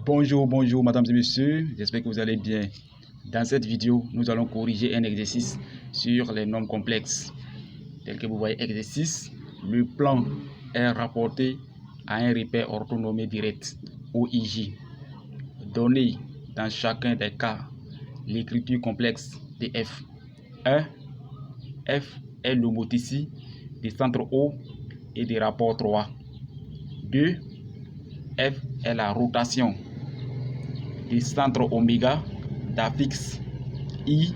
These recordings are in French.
Bonjour mesdames et messieurs, j'espère que vous allez bien. Dans cette vidéo, nous allons corriger un exercice sur les nombres complexes. Tel que vous voyez, exercice, le plan est rapporté à un repère orthonormé direct, OIJ. Donné dans chacun des cas l'écriture complexe de F. 1. F est l'homothétie des centres O et des rapports 3. 2. F est la rotation des centres oméga d'affixe I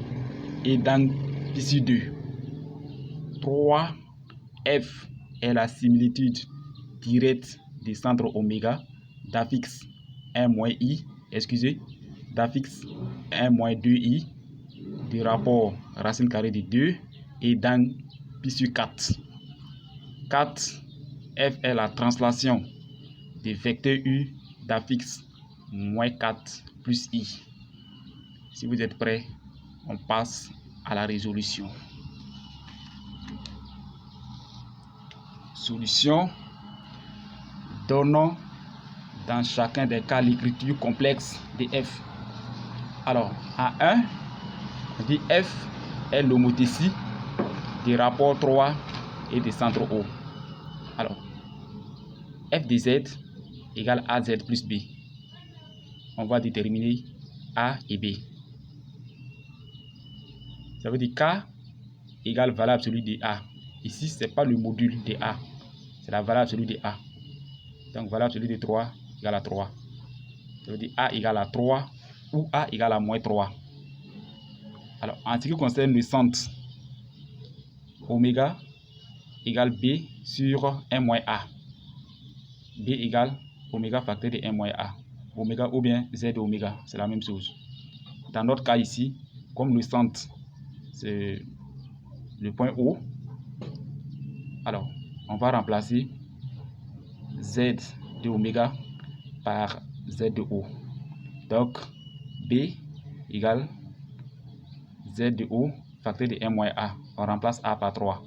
et d'angle ici 2. 3. F est la similitude directe des centres oméga d'affixe 1-I, d'affixe 1-2I, du rapport racine carrée de 2 et d'angle pi sur 4. 4. F est la translation des vecteurs U d'affixe -4 plus I. Si vous êtes prêts, on passe à la résolution. Solution. Donnons dans chacun des cas l'écriture complexe de F. Alors, à 1, on dit F est l'homothétie des rapports 3 et des centres O. Alors, F de Z égale AZ plus B. On va déterminer A et B. Ça veut dire K égale valeur absolue de A. Ici, ce n'est pas le module de A, c'est la valeur absolue de A. Donc, valeur absolue de 3 égale à 3. Ça veut dire A égale à 3 ou A égale à -3. Alors, en ce qui concerne le centre, oméga égale B sur 1-A. B égale oméga facteur de 1-A. Oméga ou bien Z de oméga, c'est la même chose. Dans notre cas ici, comme le centre, c'est le point O, alors on va remplacer Z de oméga par Z de O. Donc, B égale Z de O facteur de 1-A. On remplace A par 3.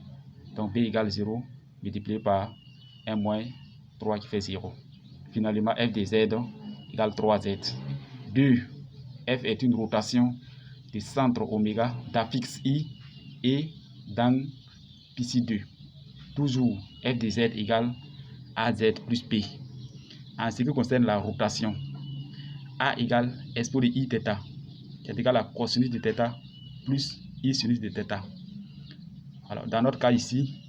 Donc, B égale 0 multiplié par 1-3 qui fait 0. Finalement, F de Z égale 3Z. 2. F est une rotation du centre oméga d'affixe I et d'angle pi 2. Toujours F de Z égale AZ plus P. En ce qui concerne la rotation, A égale expo de I θ, c'est égal à cosinus de θ plus I sinus de θ. Alors, dans notre cas ici,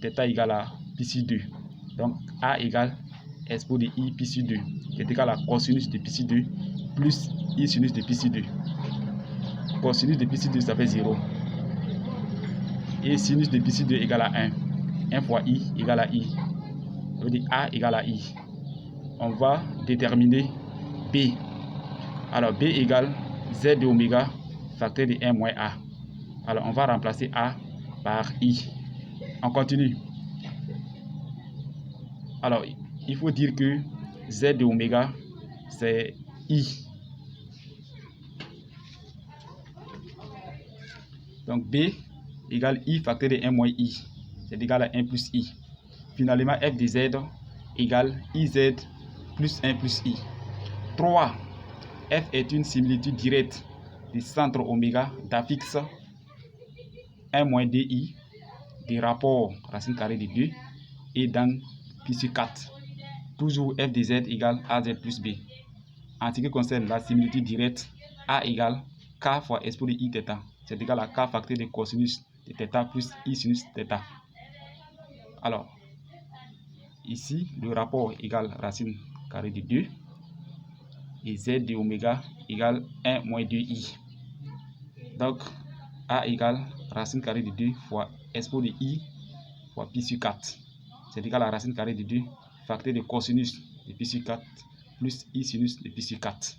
θ égale à pi 2. Donc, A égale expo de I pi 2, c'est égal à cosinus de pi 2 plus I sinus de pi 2. Cosinus de pi 2, ça fait 0. Et sinus de pi 2 égale à 1. 1 fois I égale à I. Ça veut dire A égale à I. On va déterminer B. Alors, B égale Z de oméga facteur de 1-A. Alors, on va remplacer A par I. On continue. Alors, il faut dire que Z de oméga, c'est I. Donc, B égale I facteur de 1-I. C'est égal à 1 plus I. Finalement, F de Z égale IZ plus 1 plus I. 3. F est une similitude directe du centre oméga d'affixe 1-DI des rapports racine carrée de 2 et d'angle pi sur 4. Toujours F de Z égale AZ plus B. En ce qui concerne la similitude directe, A égale K fois expo de I θ. C'est égal à K facteur de cosinus de θ plus I sinus θ. Alors, ici, le rapport égale racine carrée de 2 et Z de oméga égale 1-2I. Donc, A égale racine carrée de 2 fois expo de I fois pi sur 4. C'est égal à racine carrée de 2 facteur de cosinus de pi sur 4 plus I sinus de pi sur 4.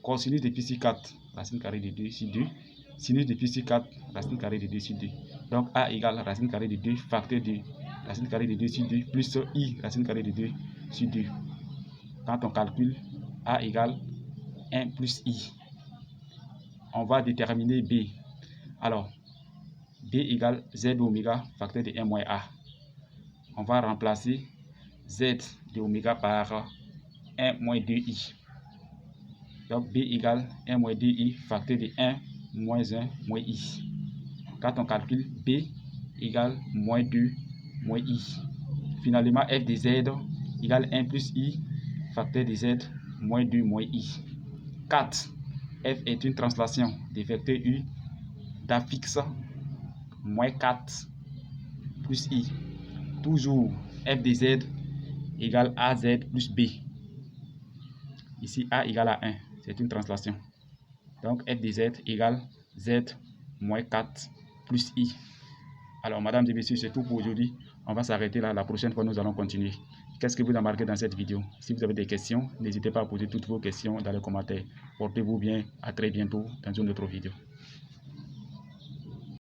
Cosinus de pi sur 4, racine carrée de 2 sur 2. Sinus de pi sur 4, racine carrée de 2 sur 2. Donc, A égale racine carrée de 2 facteur de racine carrée de 2 sur 2 plus I racine carrée de 2 sur 2. Quand on calcule, A égale 1 plus I. On va déterminer B. Alors, B égale Z de oméga facteur de 1-A. On va remplacer Z de oméga par 1-2I. Donc B égale 1 moins 2i facteur de 1 moins 1 moins i. Quand on calcule B égale moins 2 moins i. Finalement, f de z égale 1 plus i facteur de z moins 2 moins i. 4. F est une translation des vecteurs u d'affixe moins 4 plus i. Toujours f de z égale az plus b. Ici, a égale à 1. C'est une translation. Donc, f de z égale z moins 4 plus i. Alors, mesdames et messieurs, c'est tout pour aujourd'hui. On va s'arrêter là. La prochaine fois, nous allons continuer. Qu'est-ce que vous avez remarqué dans cette vidéo? Si vous avez des questions, n'hésitez pas à poser toutes vos questions dans les commentaires. Portez-vous bien. À très bientôt dans une autre vidéo.